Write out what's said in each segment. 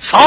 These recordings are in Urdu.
100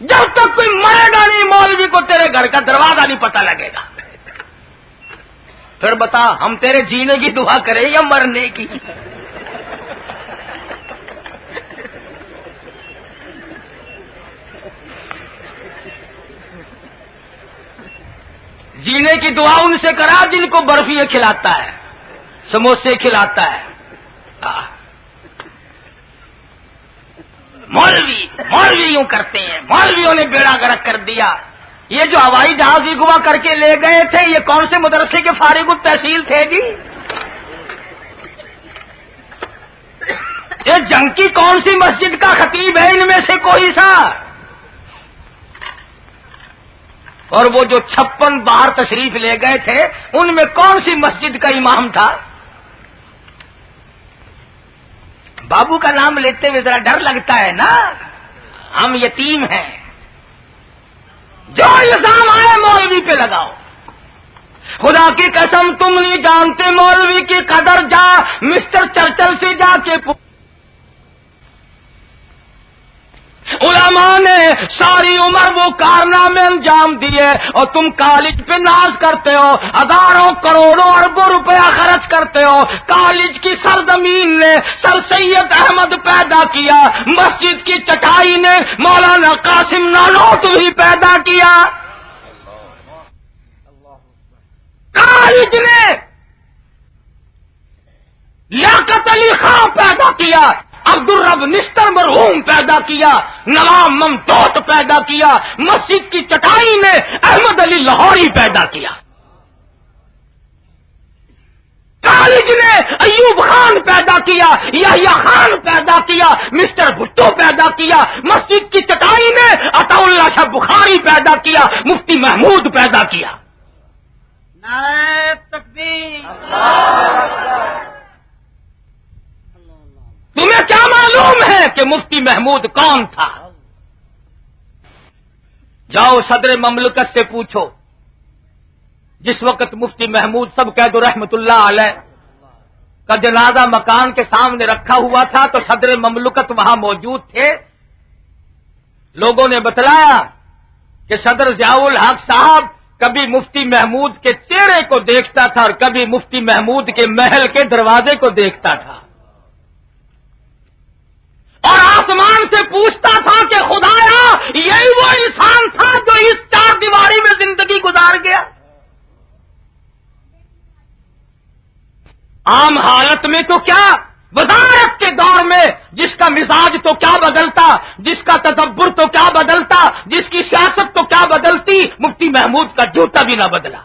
جب تک کوئی مرے گا نہیں مولوی کو تیرے گھر کا دروازہ نہیں پتہ لگے گا. پھر بتا ہم تیرے جینے کی دعا کریں یا مرنے کی؟ جینے کی دعا ان سے کرا جن کو برفی کھلاتا ہے، سموسے کھلاتا ہے. مولوی یوں کرتے ہیں، مولویوں نے بیڑا گرک کر دیا. یہ جو ہوائی جہاز اغوا کر کے لے گئے تھے یہ کون سے مدرسے کے فارغ التحصیل تھے جی؟ یہ جنگ کی کون سی مسجد کا خطیب ہے ان میں سے کوئی سا؟ اور وہ جو 56 باہر تشریف لے گئے تھے ان میں کون سی مسجد کا امام تھا؟ بابو کا نام لیتے ہوئے ذرا ڈر لگتا ہے نا، ہم یتیم ہیں. جو الزام آئے مولوی پہ لگاؤ. خدا کی قسم تم نہیں جانتے مولوی کی قدر. جا مسٹر چرچل سے جا کے علماء نے ساری عمر وہ کارنامے انجام دیے اور تم کالج پہ ناز کرتے ہو، ہزاروں کروڑوں اربوں روپیہ خرچ کرتے ہو. کالج کی سرزمین نے سر سید احمد پیدا کیا، مسجد کی چٹائی نے مولانا قاسم نانوتوی پیدا کیا، کالج نے لیاقت علی خان پیدا کیا، عبد الرب نستر مرحوم پیدا کیا، نواب ممتوت پیدا کیا، مسجد کی چٹائی نے احمد علی لاہوری پیدا کیا، کالج نے ایوب خان پیدا کیا، یحییٰ خان پیدا کیا، مسٹر بھٹو پیدا کیا، مسجد کی چٹائی نے عطا اللہ شاہ بخاری پیدا کیا، مفتی محمود پیدا کیا. نعرہ تکبیر. تمہیں کیا معلوم ہے کہ مفتی محمود کون تھا؟ جاؤ صدر مملکت سے پوچھو. جس وقت مفتی محمود سب کہہ دو رحمت اللہ علیہ کا جنازہ مکان کے سامنے رکھا ہوا تھا تو صدر مملکت وہاں موجود تھے. لوگوں نے بتلایا کہ صدر ضیاء الحق صاحب کبھی مفتی محمود کے چہرے کو دیکھتا تھا اور کبھی مفتی محمود کے محل کے دروازے کو دیکھتا تھا اور آسمان سے پوچھتا تھا کہ خدایا یہی وہ انسان تھا جو اس 4 دیواری میں زندگی گزار گیا. عام حالت میں تو کیا، وزارت کے دور میں جس کا مزاج تو کیا بدلتا، جس کا تدبر تو کیا بدلتا، جس کی سیاست تو کیا بدلتی، مفتی محمود کا جوتا بھی نہ بدلا.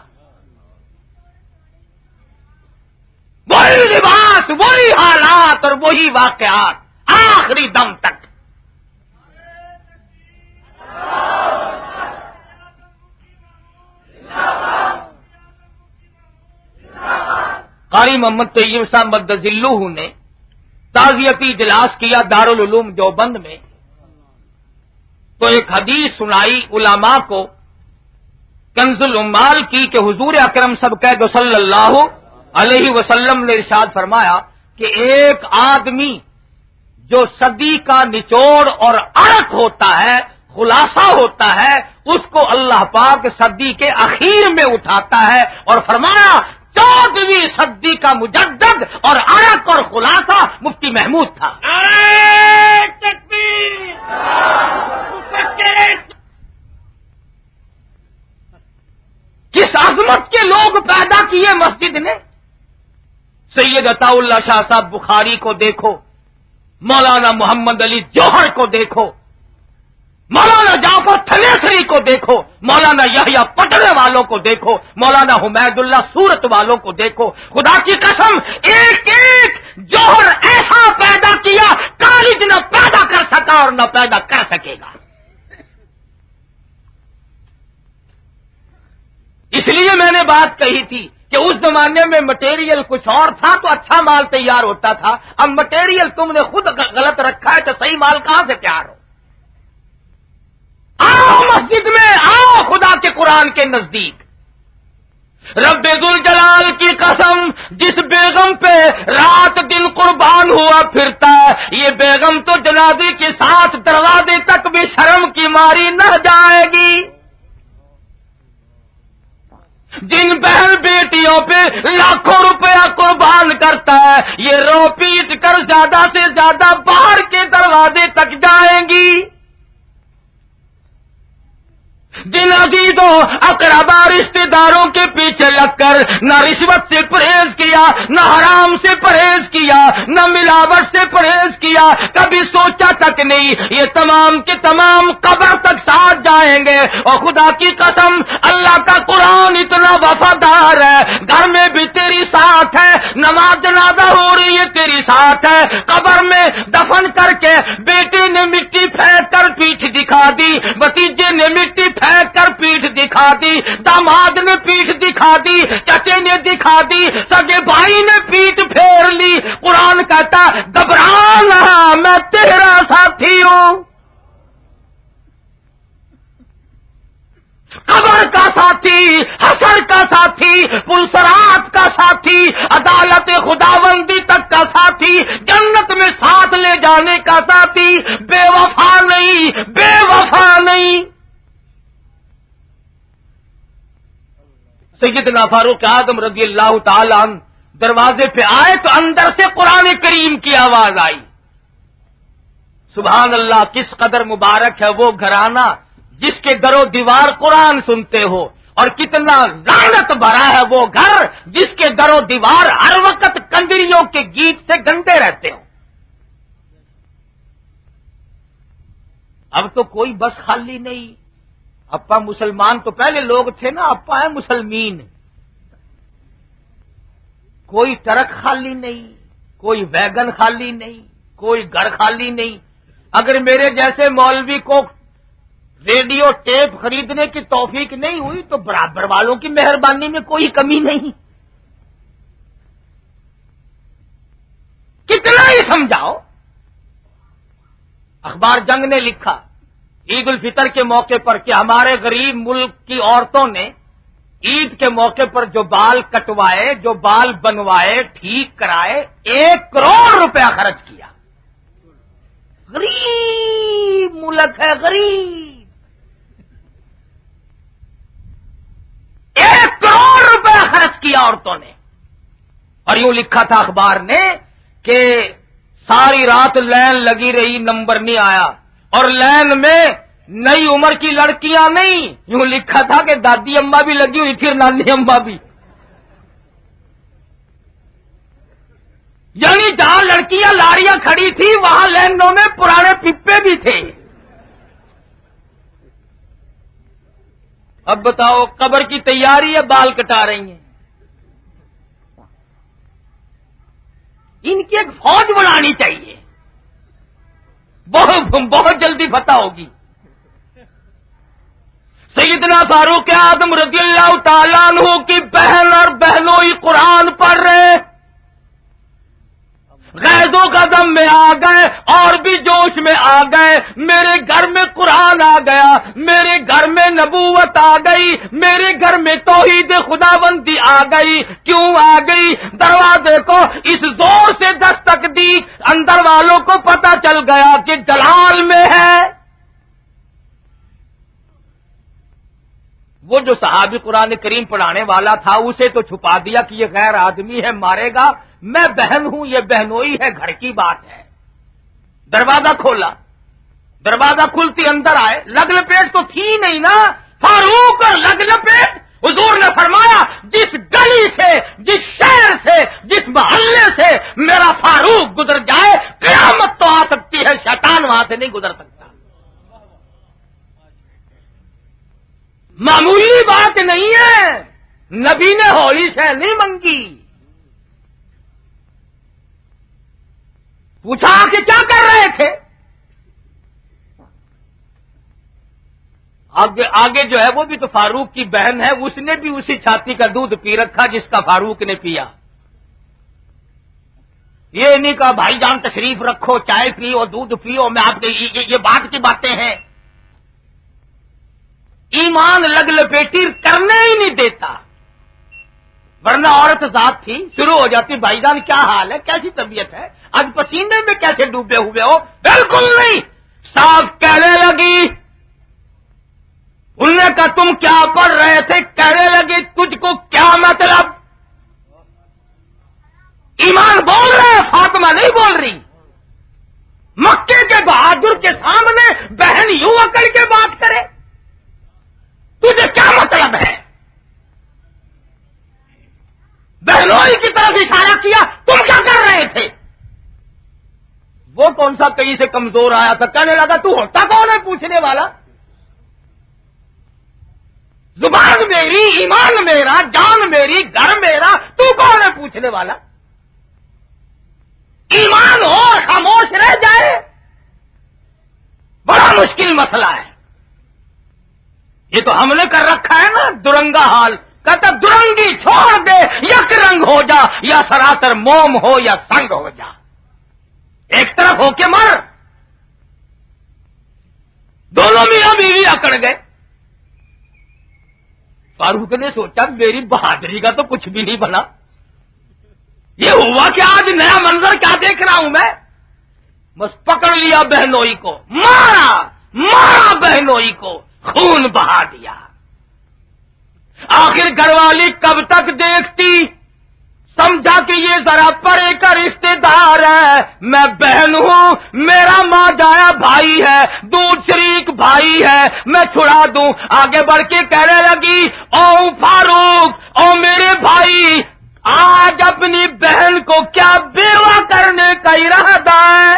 وہی لباس، وہی حالات اور وہی واقعات آخری دم تک. قاری محمد طیب صاحب مدذلہ نے تعزیتی اجلاس کیا دارالعلوم دیوبند میں تو ایک حدیث سنائی علماء کو کنز العمال کی کہ حضور اکرم صلی اللہ علیہ وسلم نے ارشاد فرمایا کہ ایک آدمی جو صدی کا نچوڑ اور عرق ہوتا ہے، خلاصہ ہوتا ہے، اس کو اللہ پاک صدی کے اخیر میں اٹھاتا ہے اور فرمایا 14ویں صدی کا مجدد اور عرق اور خلاصہ مفتی محمود تھا. کس عظمت کے لوگ پیدا کیے مسجد نے. سید عطا اللہ شاہ صاحب بخاری کو دیکھو، مولانا محمد علی جوہر کو دیکھو، مولانا جعفر تھلیسری کو دیکھو، مولانا یحییٰ پٹنے والوں کو دیکھو، مولانا حمید اللہ سورت والوں کو دیکھو. خدا کی قسم ایک ایک جوہر ایسا پیدا کیا کالج نہ پیدا کر سکا اور نہ پیدا کر سکے گا. اس لیے میں نے بات کہی تھی کہ اس زمانے میں مٹیریل کچھ اور تھا تو اچھا مال تیار ہوتا تھا. اب مٹیریل تم نے خود غلط رکھا ہے تو صحیح مال کہاں سے تیار ہو؟ آؤ مسجد میں، آؤ خدا کے قرآن کے نزدیک. رب ذوالجلال کی قسم جس بیگم پہ رات دن قربان ہوا پھرتا ہے یہ بیگم تو جنازے کے ساتھ دروازے تک بھی شرم کی ماری نہ جائے گی۔ جن بہن بیٹیوں پہ لاکھوں روپیہ قربان کرتا ہے یہ رو پیٹ کر زیادہ سے زیادہ باہر کے دروازے تک جائیں گی۔ جن عزیزوں اقربا رشتہ داروں کے پیچھے لگ کر نہ رشوت سے پرہیز کیا، نہ حرام سے پرہیز کیا، نہ ملاوٹ سے پرہیز کیا، کبھی سوچا تک نہیں یہ تمام کے تمام قبر تک ساتھ جائیں گے۔ اور خدا کی قسم اللہ کا قرآن اتنا وفادار ہے، گھر میں بھی تیری ساتھ ہے، نماز جنازہ ہو رہی ہے تیری ساتھ ہے، قبر میں دفن کر کے بیٹے نے مٹی پھینک کر پیٹھ دکھا دی، بھتیجے نے مٹی پھینک کر پیٹھ دکھا دی، داماد نے پیٹھ دکھا دی، چچے نے دکھا دی، سگے بھائی نے پیٹھ پھیر لی۔ قرآن کہتا گھبرانا میں تیرا ساتھی ہوں، قبر کا ساتھی، حشر کا ساتھی، پلسرات کا ساتھی، عدالت خداوندی تک کا ساتھی، جنت میں ساتھ لے جانے کا ساتھی، بے وفا نہیں، بے وفا نہیں۔ سیدنا فاروق اعظم رضی اللہ تعالی عنہ دروازے پہ آئے تو اندر سے قرآن کریم کی آواز آئی۔ سبحان اللہ، کس قدر مبارک ہے وہ گھرانہ جس کے در و دیوار قرآن سنتے ہو، اور کتنا لعنت بھرا ہے وہ گھر جس کے در و دیوار ہر وقت کنجریوں کے گیت سے گندے رہتے ہو۔ اب تو کوئی بس خالی نہیں، اپا مسلمان تو پہلے لوگ تھے نا، اپا ہے مسلمین، کوئی ٹرک خالی نہیں، کوئی ویگن خالی نہیں، کوئی گھر خالی نہیں۔ اگر میرے جیسے مولوی کو ریڈیو ٹیپ خریدنے کی توفیق نہیں ہوئی تو برابر والوں کی مہربانی میں کوئی کمی نہیں۔ کتنا ہی سمجھاؤ۔ اخبار جنگ نے لکھا عید الفطر کے موقع پر کہ ہمارے غریب ملک کی عورتوں نے عید کے موقع پر جو بال کٹوائے، جو بال بنوائے، ٹھیک کرائے، 1 کروڑ روپیہ خرچ کیا۔ غریب ملک ہے، غریب، 1 کروڑ روپیہ خرچ کیا عورتوں نے۔ اور یوں لکھا تھا اخبار نے کہ ساری رات لائن لگی رہی، نمبر نہیں آیا، اور لائن میں نئی عمر کی لڑکیاں نہیں، یوں لکھا تھا کہ دادی اماں بھی لگی ہوئی پھر نانی اماں بھی، یعنی جہاں لڑکیاں لاڑیاں کھڑی تھی وہاں لائنوں میں پرانے پپے بھی تھے۔ اب بتاؤ، قبر کی تیاری ہے، بال کٹا رہی ہیں۔ ان کی ایک فوج بنانی چاہیے، بہت جلدی فتح ہوگی۔ سیدنا فاروق اعظم رضی اللہ تعالیٰ عنہ کی بہن اور بہنوئی قرآن پڑھ رہے، غیظ و غضب میں آ گئے اور بھی جوش میں آ گئے۔ میرے گھر میں قرآن آ گیا، میرے گھر میں نبوت آ گئی، میرے گھر میں توحید خداوندی آ گئی۔ کیوں آ گئی؟ دروازے کو اس زور سے دستک دی، اندر والوں کو پتہ چل گیا کہ جلال میں ہے۔ وہ جو صحابی قرآن کریم پڑھانے والا تھا اسے تو چھپا دیا کہ یہ غیر آدمی ہے، مارے گا۔ میں بہن ہوں، یہ بہنوئی ہے، گھر کی بات ہے۔ دروازہ کھولا، دروازہ کھلتی اندر آئے، لگ لپیٹ تو تھی نہیں نا، فاروق اور لگ لپیٹ۔ حضور نے فرمایا جس گلی سے، جس شہر سے، جس محلے سے میرا فاروق گزر جائے قیامت تو آ سکتی ہے، شیطان وہاں سے نہیں گزر سکتا۔ معمولی بات نہیں ہے، نبی نے ہولی شے نہیں منگی۔ پوچھا کہ کیا کر رہے تھے؟ آگے جو ہے وہ بھی تو فاروق کی بہن ہے، اس نے بھی اسی چھاتی کا دودھ پی رکھا جس کا فاروق نے پیا۔ یہ نہیں کہا بھائی جان تشریف رکھو، چائے پیو، دودھ پیو، میں آپ کے یہ بات کی باتیں ہیں۔ ایمان لگ لپیٹی کرنے ہی نہیں دیتا، ورنہ عورت ذات تھی، شروع ہو جاتی بھائی جان کیا حال ہے، کیسی طبیعت ہے، آج پسینے میں کیسے ڈوبے ہوئے ہو؟ بالکل نہیں، صاف کہنے لگی۔ انہوں نے کہا تم کیا پڑھ رہے تھے؟ کہنے لگی تجھ کو کیا مطلب؟ ایمان بول رہے ہیں، فاطمہ نہیں بول رہی۔ مکے کے بہادر کے سامنے بہن یوں اکڑ کے بات کرے، تجھے کیا مطلب ہے؟ بہنوئی کی طرف اشارہ کیا، تم کیا کر رہے تھے؟ وہ کون سا کہیں سے کمزور آیا تھا، کہنے لگا تو ہوتا کون ہے پوچھنے والا؟ زبان میری، ایمان میرا، جان میری، گھر میرا، تو کون ہے پوچھنے والا؟ ایمان ہو اور خاموش رہ جائے، بڑا مشکل مسئلہ ہے۔ یہ تو ہم نے کر رکھا ہے نا درنگا حال، کہتا درنگی چھوڑ دے، یک رنگ ہو جا، یا سراسر موم ہو یا سنگ ہو جا، ایک طرف ہو کے مر۔ دونوں میاں بیوی اکڑ گئے۔ فاروق نے سوچا میری بہادری کا تو کچھ بھی نہیں بنا، یہ ہوا کہ آج نیا منظر کیا دیکھ رہا ہوں میں؟ بس پکڑ لیا بہنوئی کو، مارا بہنوئی کو، خون بہا دیا۔ آخر گھر والی کب تک دیکھتی، سمجھا کہ یہ ذرا پرے کا رشتے دار ہے، میں بہن ہوں، میرا ماں جایا بھائی ہے، دودھ شریک بھائی ہے، میں چھڑا دوں۔ آگے بڑھ کے کہنے لگی او فاروق، او میرے بھائی، آج اپنی بہن کو کیا بیوہ کرنے کا ارادہ ہے؟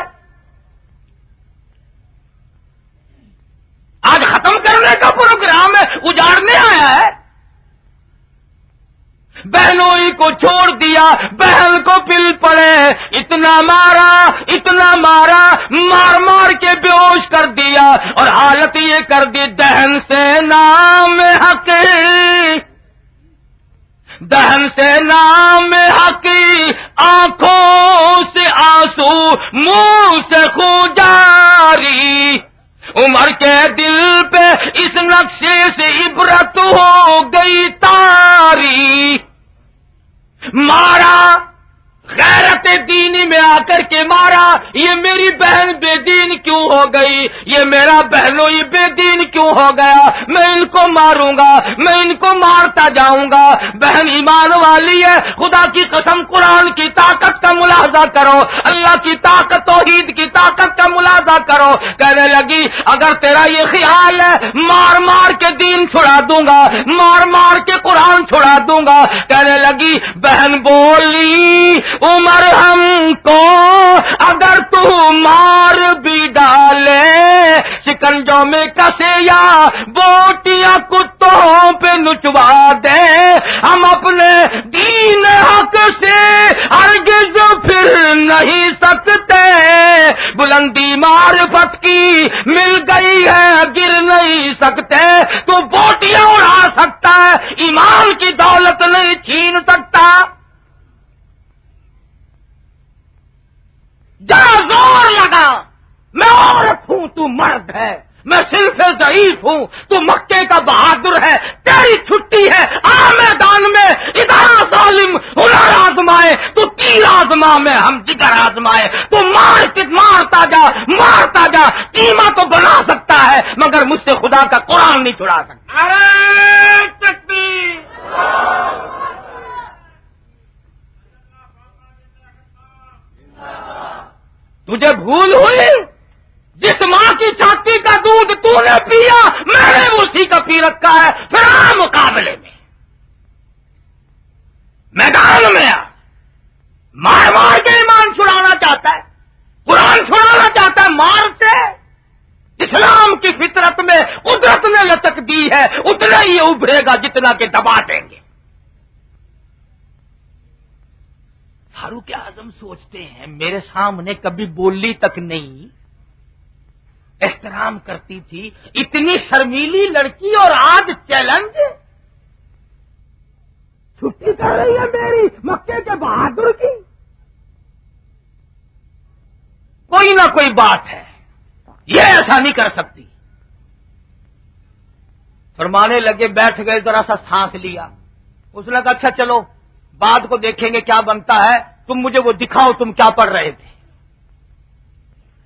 آج ختم کرنے کا پروگرام ہے، اجاڑنے آیا ہے؟ بہنوئی کو چھوڑ دیا، بہن کو پل پڑے، اتنا مارا، مار مار کے بے ہوش کر دیا، اور حالت یہ کر دی دہن سے نام حقی، آنکھوں سے آنسو، منہ سے خون جاری۔ عمر کے دل پہ اس نقشے سے عبرت ہو گئی طاری۔ مارا، غیرت دینی میں آ کر کے مارا، یہ میری بہن بے دین کیوں ہو گئی، یہ میرا بہنوئی بے دین کیوں ہو گیا، میں ان کو ماروں گا، میں ان کو مارتا جاؤں گا۔ بہن ایمان والی ہے، خدا کی قسم قرآن کی طاقت کا ملاحظہ کرو، اللہ کی طاقت، توحید کی طاقت کا ملاحظہ کرو۔ کہنے لگی اگر تیرا یہ خیال ہے مار مار کے دین چھڑا دوں گا، مار مار کے قرآن چھڑا دوں گا۔ کہنے لگی بہن بولی عمر ہم کو اگر تو مار بھی ڈالے، شکنجوں میں کسے یا بوٹیاں کتوں پہ نچوا دے، ہم اپنے دین حق سے ہرگز پھر نہیں سکتے۔ بلندی معرفت کی مل گئی ہے، گر نہیں سکتے۔ تو بوٹیاں اڑا سکتا ہے، ایمان کی دولت نہیں چھین سکتا۔ جہاں زور لگا، میں عورت ہوں تو مرد ہے، میں صرف ضعیف ہوں تو مکے کا بہادر ہے، تیری چھٹی ہے، آ میدان میں، ادھر ظالم ہنر آزمائے تو تیر آزما میں ہم جگر آزمائے۔ تو مارتا جا، قیمہ تو بنا سکتا ہے مگر مجھ سے خدا کا قرآن نہیں چھڑا سکتا۔ ارے تکبیر! تجھے بھول ہوئی؟ جس ماں کی چھاتی کا دودھ تو نے پیا، میں نے اسی کا پی رکھا ہے۔ پھر آ مقابلے میں، میدان میں آ، مار کے ایمان چھڑانا چاہتا ہے، قرآن چھڑانا چاہتا ہے مار سے۔ اسلام کی فطرت میں قدرت نے لچک دی ہے، اتنا ہی یہ ابھرے گا جتنا کہ دبا دیں گے۔ فاروق اعظم سوچتے ہیں میرے سامنے کبھی بولی تک نہیں، احترام کرتی تھی، اتنی شرمیلی لڑکی اور آج چیلنج، چھٹی کر رہی ہے میری مکے کے بہادر کی۔ کوئی نہ کوئی بات ہے، یہ ایسا نہیں کر سکتی۔ فرمانے لگے، بیٹھ گئے، ذرا سا سانس لیا۔ اس نے کہا اچھا چلو بعد کو دیکھیں گے کیا بنتا ہے، تم مجھے وہ دکھاؤ تم کیا پڑھ رہے تھے۔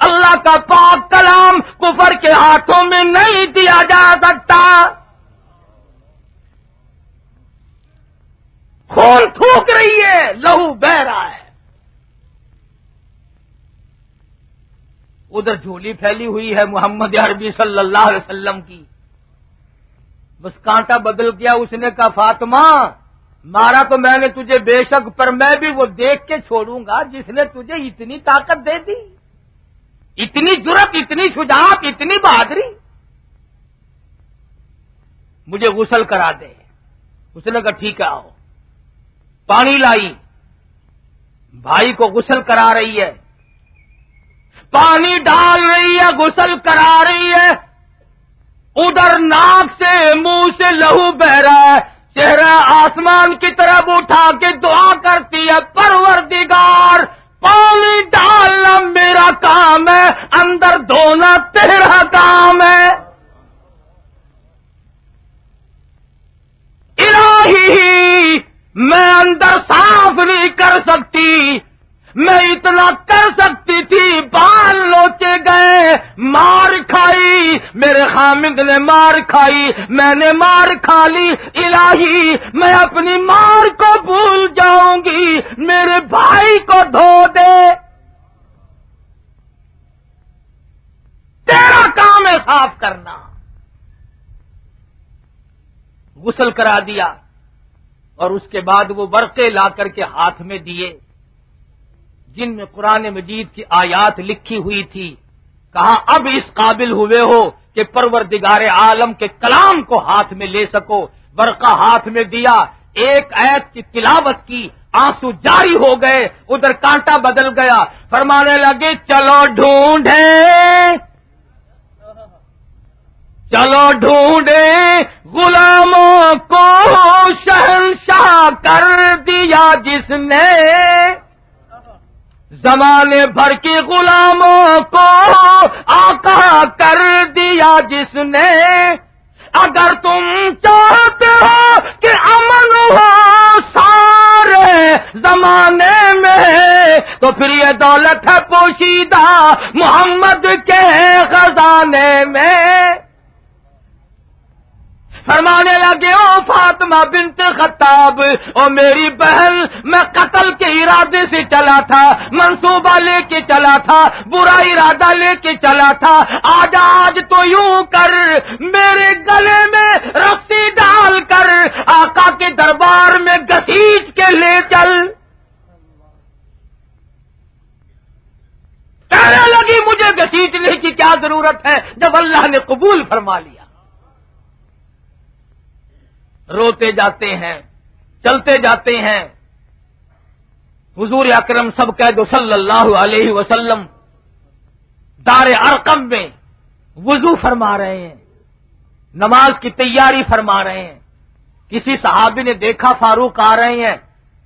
اللہ کا پاک کلام کفر کے ہاتھوں میں نہیں دیا جا سکتا. خون تھوک رہی ہے، لہو بہ رہا ہے، ادھر جھولی پھیلی ہوئی ہے محمد عربی صلی اللہ علیہ وسلم کی. بس کانٹا بدل گیا. اس نے کہا فاطمہ مارا تو میں نے تجھے بے شک، پر میں بھی وہ دیکھ کے چھوڑوں گا جس نے تجھے اتنی طاقت دے دی، اتنی جرأت، اتنی شجاعت، اتنی بہادری. مجھے غسل کرا دے. اس نے کہا ٹھیک ہے آؤ. پانی لائی، بھائی کو غسل کرا رہی ہے، پانی ڈال رہی ہے، غسل کرا رہی ہے. ادھر ناک سے منہ سے لہو بہ رہا ہے. چہرہ آسمان کی طرف اٹھا کے دعا کرتی ہے پروردگار پانی ڈالنا میرا کام ہے، اندر دھونا تیرا کام ہے. الہی میں اندر صاف نہیں کر سکتی، میں اتنا کر سکتی تھی. بال لوچے گئے، مار کھائی، میرے خامد نے مار کھائی، میں نے مار کھا لی. الہی میں اپنی مار کو بھول جاؤں گی، میرے بھائی کو دھو دے. تیرا کام ہے صاف کرنا. غسل کرا دیا اور اس کے بعد وہ ورقے لا کر کے ہاتھ میں دیے جن میں قرآن مجید کی آیات لکھی ہوئی تھی. کہا اب اس قابل ہوئے ہو کہ پروردگار عالم کے کلام کو ہاتھ میں لے سکو. ورقہ ہاتھ میں دیا، ایک آیت کی تلاوت کی، آنسو جاری ہو گئے. ادھر کانٹا بدل گیا. فرمانے لگے چلو ڈھونڈیں، چلو ڈھونڈیں غلاموں کو شہنشاہ کر دیا جس نے، زمانے بھر کی غلاموں کو آقا کر دیا جس نے. اگر تم چاہتے ہو کہ امن ہو سارے زمانے میں تو پھر یہ دولت ہے پوشیدہ محمد کے خزانے میں. فرمانے لگے او فاطمہ بنت خطاب، او میری بہن، میں قتل کے ارادے سے چلا تھا، منصوبہ لے کے چلا تھا، برا ارادہ لے کے چلا تھا. آج تو یوں کر میرے گلے میں رسی ڈال کر آقا کے دربار میں گھسیٹ کے لے چل. کہنے لگی مجھے گھسیٹنے کی کیا ضرورت ہے جب اللہ نے قبول فرما لیا. روتے جاتے ہیں، چلتے جاتے ہیں. حضور اکرم سب کہہ دو صلی اللہ علیہ وسلم دار ارقم میں وضو فرما رہے ہیں، نماز کی تیاری فرما رہے ہیں. کسی صحابی نے دیکھا فاروق آ رہے ہیں،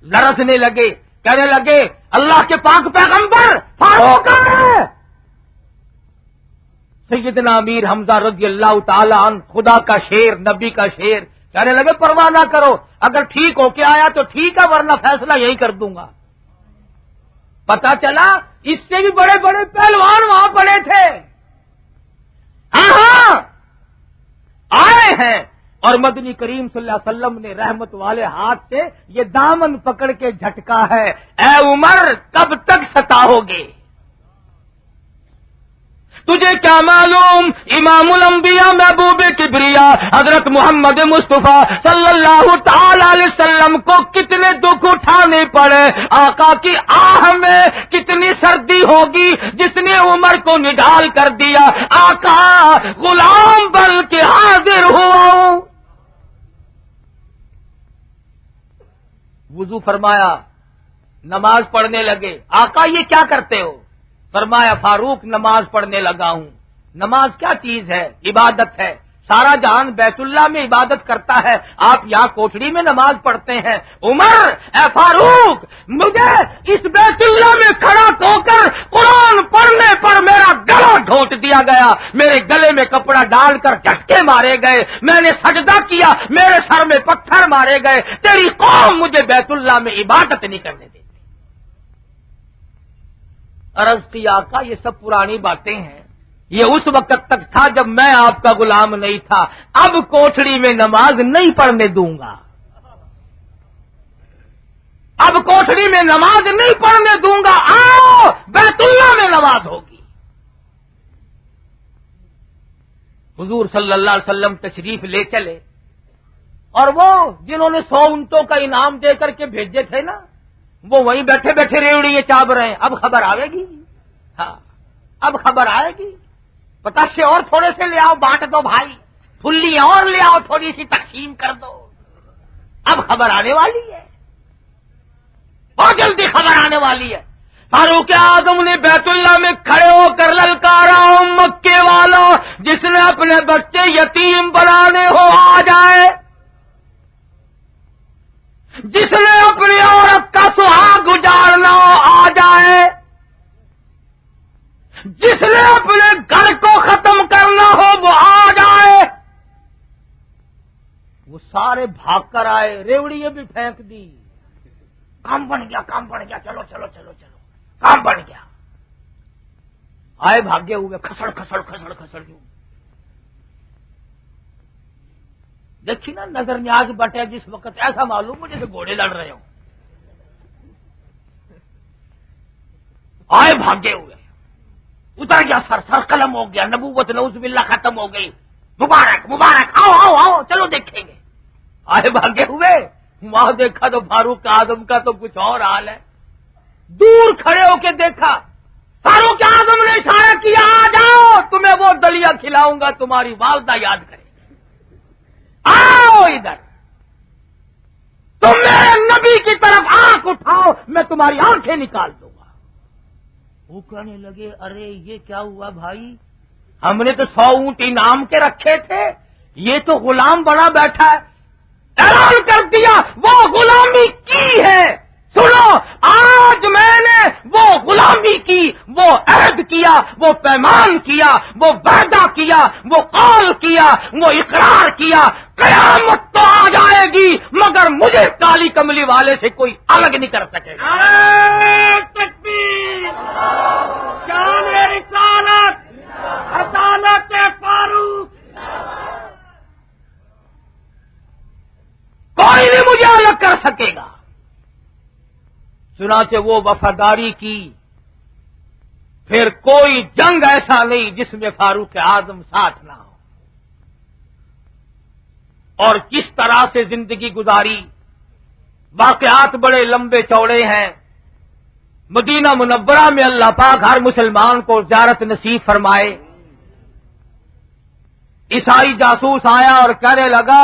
لرزنے لگے، کہنے لگے اللہ کے پاک پیغمبر فاروق آ رہے ہیں. سیدنا امیر حمزہ رضی اللہ تعالی عنہ، خدا کا شیر، نبی کا شیر، کہنے لگے پرواہ نہ کرو، اگر ٹھیک ہو کے آیا تو ٹھیک ہے، ورنہ فیصلہ یہی کر دوں گا. پتا چلا اس سے بھی بڑے بڑے پہلوان وہاں پڑے تھے. ہاں آئے ہیں، اور مدنی کریم صلی اللہ علیہ وسلم نے رحمت والے ہاتھ سے یہ دامن پکڑ کے جھٹکا ہے. اے عمر کب تک ستاؤ گے؟ تجھے کیا معلوم امام الانبیاء محبوب کبریا حضرت محمد مصطفیٰ صلی اللہ تعالی علیہ وسلم کو کتنے دکھ اٹھانے پڑے، آقا کی آہ میں کتنی سردی ہوگی جس نے عمر کو نڈال کر دیا. آقا غلام بن کے حاضر ہوا. وضو فرمایا، نماز پڑھنے لگے. آقا یہ کیا کرتے ہو؟ فرمایا فاروق نماز پڑھنے لگا ہوں. نماز کیا چیز ہے؟ عبادت ہے. سارا جہان بیت اللہ میں عبادت کرتا ہے، آپ یہاں کوٹڑی میں نماز پڑھتے ہیں. عمر، اے فاروق، مجھے اس بیت اللہ میں کھڑا ہو کر قرآن پڑھنے پر میرا گلا گھونٹ دیا گیا، میرے گلے میں کپڑا ڈال کر جھٹکے مارے گئے، میں نے سجدہ کیا، میرے سر میں پتھر مارے گئے. تیری قوم مجھے بیت اللہ میں عبادت نہیں کرنے دیتی. عرض کی آقا یہ سب پرانی باتیں ہیں، یہ اس وقت تک تھا جب میں آپ کا غلام نہیں تھا، اب کوٹھڑی میں نماز نہیں پڑھنے دوں گا، اب کوٹھڑی میں نماز نہیں پڑھنے دوں گا، آؤ بیت اللہ میں نماز ہوگی۔ حضور صلی اللہ علیہ وسلم تشریف لے چلے، اور وہ جنہوں نے 100 اونٹوں کا انعام دے کر کے بھیجے تھے نا، وہ وہیں بیٹھے بیٹھے ریوڑیاں چاب رہے ہیں۔ اب خبر آئے گی، ہاں اب خبر آئے گی، پتاشے اور تھوڑے سے لے آؤ، بانٹ دو بھائی، پھلیاں اور لے آؤ، تھوڑی سی تقسیم کر دو، اب خبر آنے والی ہے، بہت جلدی خبر آنے والی ہے۔ فاروق اعظم نے بیت اللہ میں کھڑے ہو کر للکارا، مکے والوں جس نے اپنے بچے یتیم بنانے ہو آ جائے، جس نے اپنی عورت کا سہاگ اجاڑنا ہو آ جائے، جس نے اپنے گھر کو ختم کرنا ہو وہ آ جائے۔ وہ سارے بھاگ کر آئے، ریوڑیاں بھی پھینک دی، کام بن گیا، کام بن گیا، چلو چلو چلو چلو، کام بن گیا۔ آئے بھاگے ہوئے، کھسڑ کھسڑ کھسڑ کھسڑ جو دیکھی نا نظر نیاز بٹے، جس وقت ایسا معلوم ہو جیسے گھوڑے لڑ رہے ہوں، آئے بھاگے ہوئے، اتر گیا سر قلم ہو گیا، نبوت نعوذ باللہ ختم ہو گئی، مبارک مبارک، آؤ آؤ آؤ چلو دیکھیں گے۔ آئے بھاگے ہوئے، وہاں دیکھا تو فاروق اعظم کا تو کچھ اور حال ہے، دور کھڑے ہو کے دیکھا، فاروق اعظم نے اشارہ کیا آ جاؤ، تمہیں وہ دلیا کھلاؤں گا تمہاری والدہ یاد کرے، آؤ ادھر، تم میرے نبی کی طرف آنکھ اٹھاؤ میں تمہاری آنکھیں نکال دوں گا۔ وہ کہنے لگے ارے یہ کیا ہوا بھائی، ہم نے تو 100 اونٹ انعام کے رکھے تھے، یہ تو غلام بنا بیٹھا ہے۔ اعلان کر دیا وہ غلامی کی ہے، سنو آج میں نے وہ غلامی کی، وہ عہد کیا، وہ پیمان کیا، وہ وعدہ کیا، وہ قول کیا، وہ اقرار کیا، قیامت تو آ جائے گی مگر مجھے کالی کملی والے سے کوئی الگ نہیں کر سکے گا۔ تکبیر، شان رسالت، عدالت فاروق، کوئی نہیں مجھے الگ کر سکے گا۔ چنانچہ وہ وفاداری کی، پھر کوئی جنگ ایسا نہیں جس میں فاروق اعظم ساتھ نہ ہو، اور کس طرح سے زندگی گزاری، واقعات بڑے لمبے چوڑے ہیں۔ مدینہ منورہ میں اللہ پاک ہر مسلمان کو زیارت نصیب فرمائے۔ عیسائی جاسوس آیا اور کہنے لگا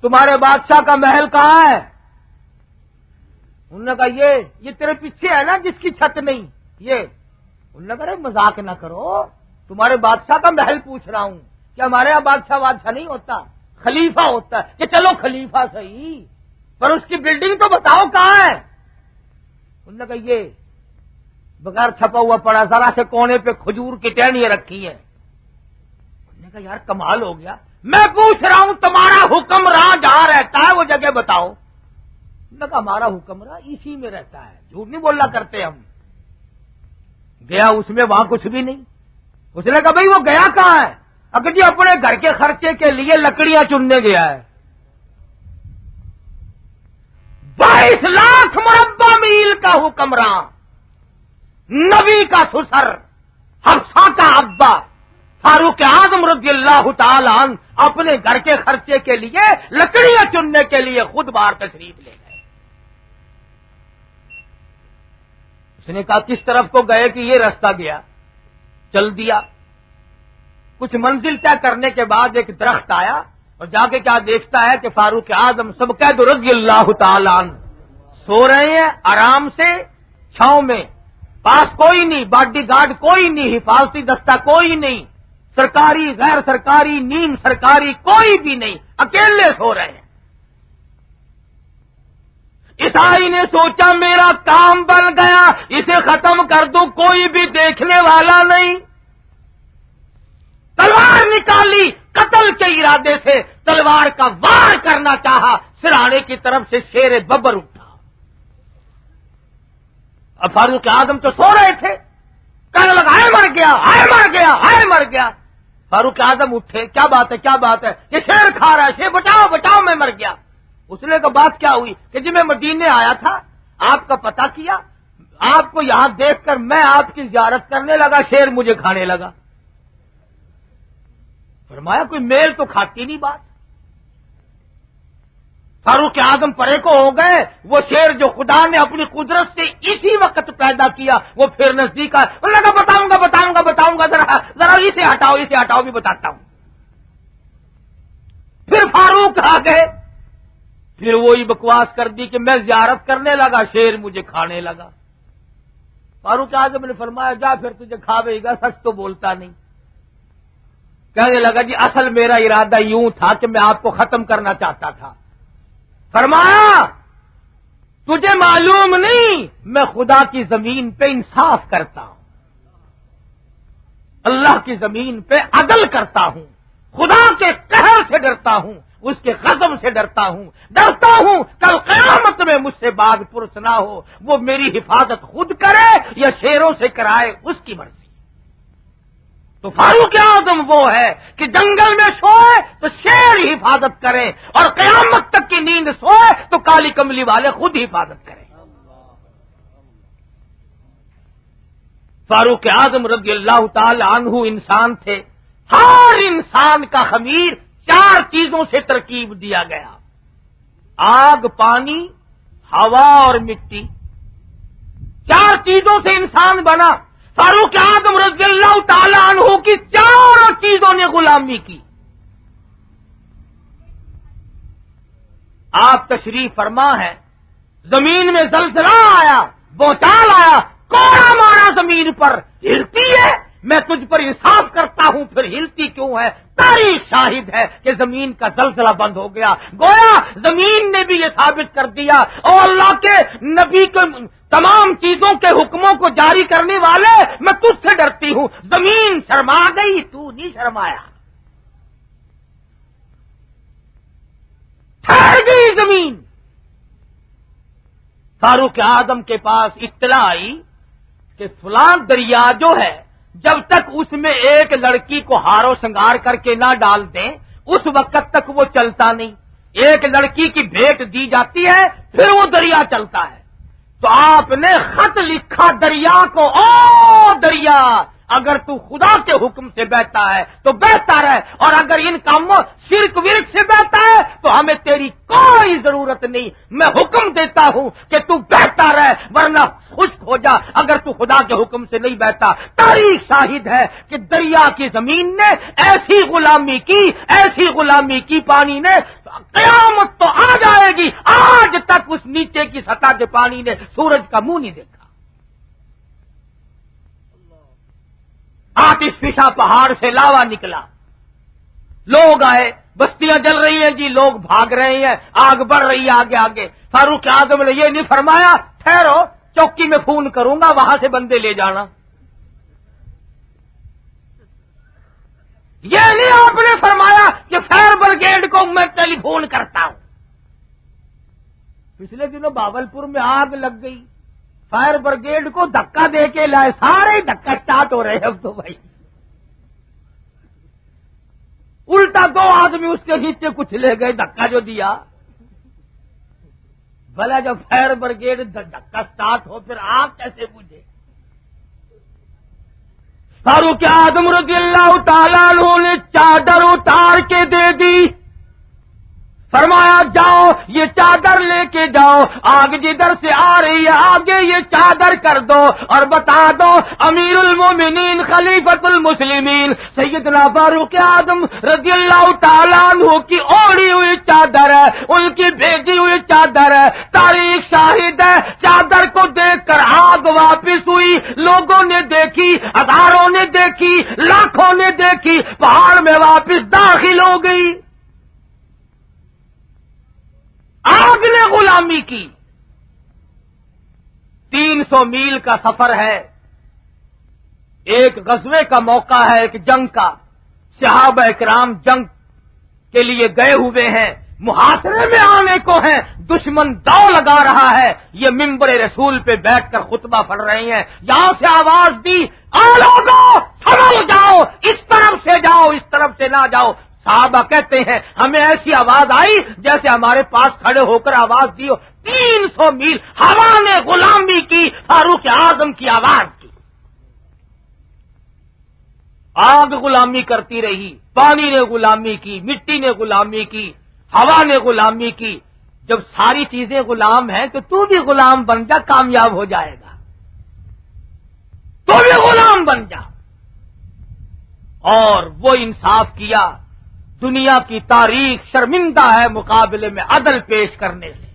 تمہارے بادشاہ کا محل کہاں ہے؟ انہوں نے کہا یہ تیرے پیچھے ہے نا جس کی چھت نہیں، یہ انہوں نے کہا مذاق نہ کرو، تمہارے بادشاہ کا محل پوچھ رہا ہوں، کہ ہمارے یہاں بادشاہ نہیں ہوتا، خلیفہ ہوتا ہے، کہ چلو خلیفہ صحیح، پر اس کی بلڈنگ تو بتاؤ کہاں ہے؟ انہوں نے کہا یہ بغیر چھپا ہوا پڑا، ذرا سے کونے پہ کھجور کی ٹہنیاں رکھی ہیں۔ انہوں نے کہا یار کمال ہو گیا، میں پوچھ رہا ہوں تمہارا حکمراں جہاں رہتا ہے وہ جگہ بتاؤ۔ انہوں نے کہا ہمارا حکمراں اسی میں رہتا ہے، جھوٹ نہیں بولنا کرتے ہم۔ گیا اس میں، وہاں کچھ بھی نہیں۔ اس نے کہا بھائی وہ گیا کہاں ہے؟ اگر جی اپنے گھر کے خرچے کے لیے لکڑیاں چننے گیا ہے۔ 22 لاکھ مربع میل کا حکمراں، نبی کا سسر، حفصہ کا ابا، فاروق اعظم رضی اللہ تعالی عنہ اپنے گھر کے خرچے کے لیے لکڑیاں چننے کے لیے خود باہر تشریف لے گئے۔ اس نے کہا کس طرف کو گئے کہ یہ راستہ گیا، چل دیا۔ کچھ منزل طے کرنے کے بعد ایک درخت آیا، اور جا کے کیا دیکھتا ہے کہ فاروق اعظم سبقید رضی اللہ تعالی عنہ سو رہے ہیں آرام سے چھاؤں میں، پاس کوئی نہیں، باڈی گارڈ کوئی نہیں، حفاظتی دستہ کوئی نہیں، سرکاری غیر سرکاری نیم سرکاری کوئی بھی نہیں، اکیلے سو رہے ہیں۔ عیسائی نے سوچا میرا کام بن گیا، اسے ختم کر دوں، کوئی بھی دیکھنے والا نہیں۔ تلوار نکالی، قتل کے ارادے سے تلوار کا وار کرنا چاہا، سرہانے کی طرف سے شیر ببر اٹھا۔ اب فاروق اعظم تو سو رہے تھے، کہنے لگا ہائے مر گیا، ہائے مر گیا، ہائے مر گیا۔ فاروق اعظم اٹھے، کیا بات ہے، کیا بات ہے، یہ شیر کھا رہا ہے، شیر بچاؤ بچاؤ میں مر گیا۔ اس نے کہا بات کیا ہوئی کہ جی میں مدینے آیا تھا، آپ کا پتہ کیا، آپ کو یہاں دیکھ کر میں آپ کی زیارت کرنے لگا، شیر مجھے کھانے لگا۔ فرمایا کوئی میل تو کھاتی نہیں بات۔ فاروق اعظم پرے کو ہو گئے، وہ شیر جو خدا نے اپنی قدرت سے اسی وقت پیدا کیا وہ پھر نزدیک آیا، انہوں نے کہا بتاؤں گا ذرا اسے ہٹاؤ بھی بتاتا ہوں۔ پھر فاروق آ گئے، پھر وہی بکواس کر دی کہ میں زیارت کرنے لگا، شیر مجھے کھانے لگا۔ فاروق اعظم نے فرمایا جا پھر تجھے کھاوے گا، سچ تو بولتا نہیں۔ کہنے لگا جی اصل میرا ارادہ یوں تھا کہ میں آپ کو ختم کرنا چاہتا تھا۔ فرمایا تجھے معلوم نہیں میں خدا کی زمین پہ انصاف کرتا ہوں، اللہ کی زمین پہ عدل کرتا ہوں، خدا کے قہر سے ڈرتا ہوں، اس کے غضب سے ڈرتا ہوں کل قیامت میں مجھ سے بعد پرس نہ ہو، وہ میری حفاظت خود کرے یا شیروں سے کرائے اس کی مرضی۔ تو فاروق اعظم وہ ہے کہ جنگل میں سوئے تو شیر حفاظت کرے اور قیامت تک کی نیند سوئے تو کالی کملی والے خود حفاظت کریں۔ فاروق اعظم رضی اللہ تعالی عنہ انسان تھے، ہر انسان کا خمیر 4 چیزوں سے ترکیب دیا گیا، آگ، پانی، ہوا اور مٹی، 4 چیزوں سے انسان بنا۔ فاروق اعظم رضی اللہ تعالی عنہ کی 4 چیزوں نے غلامی کی۔ آپ تشریف فرما ہے، زمین میں زلزلہ آیا، بوچال آیا، کوڑا مارا زمین پر، ہلتی ہے، میں تجھ پر انصاف کرتا ہوں، پھر ہلتی کیوں ہے؟ تاریخ شاہد ہے کہ زمین کا زلزلہ بند ہو گیا۔ گویا زمین نے بھی یہ ثابت کر دیا، اور اللہ کے نبی کے تمام چیزوں کے حکموں کو جاری کرنے والے میں تجھ سے ڈرتی ہوں۔ زمین شرما گئی، تو نہیں شرمایا، ٹھہر گئی زمین۔ فاروق اعظم کے پاس اطلاع آئی کہ فلاں دریا جو ہے جب تک اس میں ایک لڑکی کو ہار و سنگار کر کے نہ ڈال دیں اس وقت تک وہ چلتا نہیں، ایک لڑکی کی بھیٹ دی جاتی ہے پھر وہ دریا چلتا ہے۔ تو آپ نے خط لکھا دریا کو، او دریا اگر تو خدا کے حکم سے بہتا ہے تو بہتا رہے، اور اگر ان کاموں شرک ورک سے بہتا ہے تو ہمیں تیری کوئی ضرورت نہیں، میں حکم دیتا ہوں کہ تو بہتا رہے ورنہ خشک ہو جا اگر تو خدا کے حکم سے نہیں بہتا۔ تاریخ شاہد ہے کہ دریا کی زمین نے ایسی غلامی کی پانی نے، قیامت تو آ جائے گی، آج تک اس نیچے کی سطح کے پانی نے سورج کا منہ نہیں دیکھا۔ آتش فشاں پہاڑ سے لاوا نکلا، لوگ آئے، بستیاں جل رہی ہیں جی، لوگ بھاگ رہے ہیں، آگ بڑھ رہی ہے آگے آگے۔ فاروق اعظم نے یہ نہیں فرمایا ٹھہرو چوکی میں فون کروں گا وہاں سے بندے لے جانا، یہ نہیں آپ نے فرمایا کہ فائر بریگیڈ کو میں ٹیلی فون کرتا ہوں۔ پچھلے دنوں باولپور میں آگ لگ گئی، فائر بریگیڈ کو دھکا دے کے لائے، سارے دھکا اسٹارٹ ہو رہے ہیں اب تو بھائی، الٹا 2 آدمی اس کے نیچے کچھ لے گئے دھکا جو دیا۔ بھلا جب فائر بریگیڈ دھکا اسٹارٹ ہو پھر آگ کیسے بجھے؟ فاروق اعظم رضی اللہ تعالیٰ عنہ نے چادر اتار کے دے دی، فرمایا جاؤ یہ چادر لے کے جاؤ، آگ جدھر سے آ رہی ہے آگے یہ چادر کر دو اور بتا دو امیر المومنین خلیفۃ المسلمین سیدنا فاروق اعظم رضی اللہ تعالیٰ عنہ کی اوڑی ہوئی چادر ہے، ان کی بھیجی ہوئی چادر ہے۔ تاریخ شاہد ہے چادر کو دیکھ کر آگ واپس ہوئی، لوگوں نے دیکھی، ہزاروں نے دیکھی، لاکھوں نے دیکھی، پہاڑ میں واپس داخل ہو گئی۔ آگ نے غلامی کی، 300 میل کا سفر ہے، ایک غزوے کا موقع ہے، ایک جنگ کا، صحابہ کرام جنگ کے لیے گئے ہوئے ہیں، محاصرے میں آنے کو ہیں، دشمن داؤ لگا رہا ہے، یہ منبر رسول پہ بیٹھ کر خطبہ پڑھ رہے ہیں، یہاں سے آواز دی، آ لوگو سمجھ جاؤ، اس طرف سے جاؤ، اس طرف سے نہ جاؤ۔ صحابہ کہتے ہیں ہمیں ایسی آواز آئی جیسے ہمارے پاس کھڑے ہو کر آواز دی ہو، 300 میل ہوا نے غلامی کی، فاروق اعظم کی آواز کی۔ آگ غلامی کرتی رہی، پانی نے غلامی کی، مٹی نے غلامی کی، ہوا نے غلامی کی۔ جب ساری چیزیں غلام ہیں تو بھی غلام بن جا، کامیاب ہو جائے گا، تو بھی غلام بن جا۔ اور وہ انصاف کیا، دنیا کی تاریخ شرمندہ ہے مقابلے میں عدل پیش کرنے سے،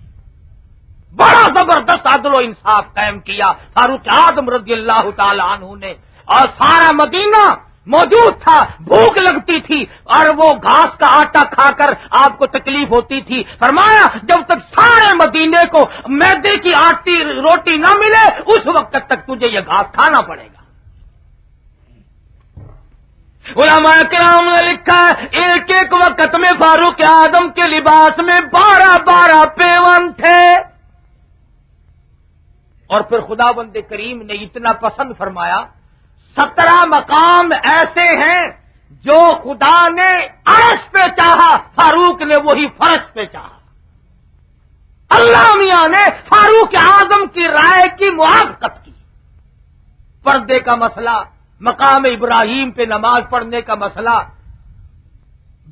بڑا زبردست عدل و انصاف قائم کیا فاروق اعظم رضی اللہ تعالی عنہ نے۔ اور سارا مدینہ موجود تھا، بھوک لگتی تھی اور وہ گھاس کا آٹا کھا کر آپ کو تکلیف ہوتی تھی، فرمایا جب تک سارے مدینے کو میدے کی آٹی روٹی نہ ملے اس وقت تک تجھے یہ گھاس کھانا پڑے گا۔ علماء کرام نے لکھا ہے ایک ایک وقت میں فاروق اعظم کے لباس میں 12 پیون تھے۔ اور پھر خدا بند کریم نے اتنا پسند فرمایا، 17 مقام ایسے ہیں جو خدا نے عرش پہ چاہا، فاروق نے وہی فرش پہ چاہا۔ اللہ میاں نے فاروق اعظم کی رائے کی موافقت کی۔ پردے کا مسئلہ، مقام ابراہیم پہ نماز پڑھنے کا مسئلہ،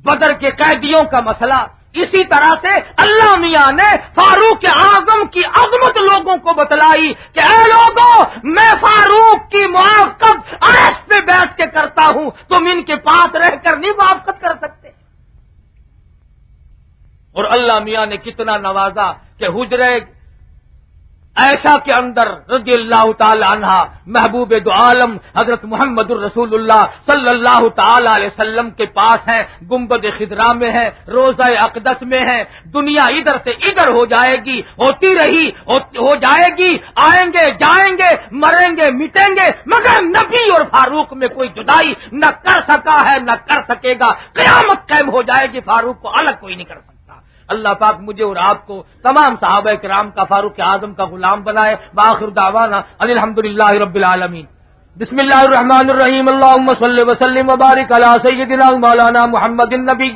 بدر کے قیدیوں کا مسئلہ، اسی طرح سے اللہ میاں نے فاروق اعظم کی عظمت لوگوں کو بتلائی کہ اے لوگوں، میں فاروق کی موافقت عرش پہ بیٹھ کے کرتا ہوں، تم ان کے پاس رہ کر نہیں موافقت کر سکتے۔ اور اللہ میاں نے کتنا نوازا کہ حجرے عائشہ کے اندر رضی اللہ تعالی عنہا محبوب دو عالم حضرت محمد الرسول اللہ صلی اللہ تعالی علیہ وسلم کے پاس ہیں، گنبد خضرا میں ہے، روضہ اقدس میں ہے۔ دنیا ادھر سے ادھر ہو جائے گی، ہوتی رہی، ہو جائے گی، آئیں گے جائیں گے، مریں گے مٹیں گے، مگر نبی اور فاروق میں کوئی جدائی نہ کر سکا ہے نہ کر سکے گا۔ قیامت قائم ہو جائے گی، فاروق کو الگ کوئی نہیں کر سکتا۔ اللہ پاک مجھے اور آپ کو تمام صحابہ کرام کا فاروق اعظم کا غلام بنائے۔ وآخر دعوانا ان الحمدللہ رب العالمین۔ بسم اللہ الرحمن الرحیم، اللہم صلی وسلم وبارک علی سیدنا مولانا محمد النبی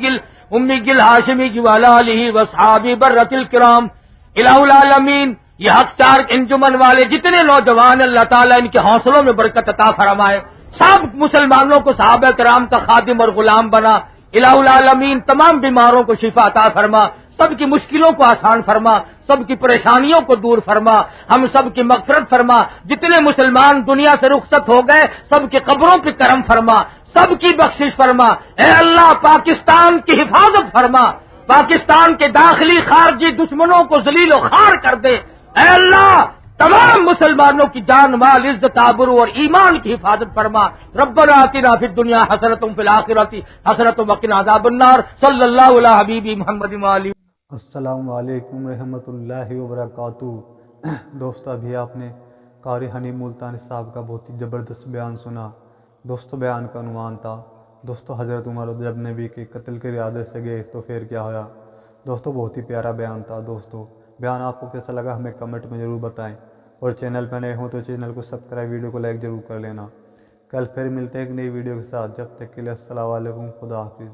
امی الہاشمی وعلی آلہ واصحابہ برۃ الکرام۔ الہ العالمین، یہ حق چار انجمن والے جتنے نوجوان اللہ تعالیٰ ان کے حوصلوں میں برکت عطا فرمائے، سب مسلمانوں کو صحابہ کرام کا خادم اور غلام بنا۔ الہ العالمین، تمام بیماروں کو شفا عطا فرما، سب کی مشکلوں کو آسان فرما، سب کی پریشانیوں کو دور فرما، ہم سب کی مغفرت فرما۔ جتنے مسلمان دنیا سے رخصت ہو گئے سب کی قبروں پہ کرم فرما، سب کی بخشش فرما۔ اے اللہ پاکستان کی حفاظت فرما، پاکستان کے داخلی خارجی دشمنوں کو ذلیل و خوار کر دے۔ اے اللہ تمام مسلمانوں کی جان مال عزت آبرو اور ایمان کی حفاظت فرما۔ ربنا آتنا فی الدنیا حسنۃ وفی الآخرۃ حسنۃ وقنا عذاب النار۔ صلی اللہ علی حبیبی محمد وآلہ۔ السلام علیکم رحمۃ اللہ وبرکاتہ۔ دوستو ابھی آپ نے قاری حنی ملتانی صاحب کا بہت ہی زبردست بیان سنا۔ دوستو بیان کا عنوان تھا حضرت عمر جب نبی کے قتل کے ارادے سے گئے تو پھر کیا ہوا۔ دوستو بہت ہی پیارا بیان تھا۔ دوستو بیان آپ کو کیسا لگا ہمیں کمنٹ میں ضرور بتائیں، اور چینل پہ نئے ہوں تو چینل کو سبسکرائب، ویڈیو کو لائک ضرور کر لینا۔ کل پھر ملتے ہیں ایک نئی ویڈیو کے ساتھ، جب تک کے لیے السلام علیکم، خدا حافظ۔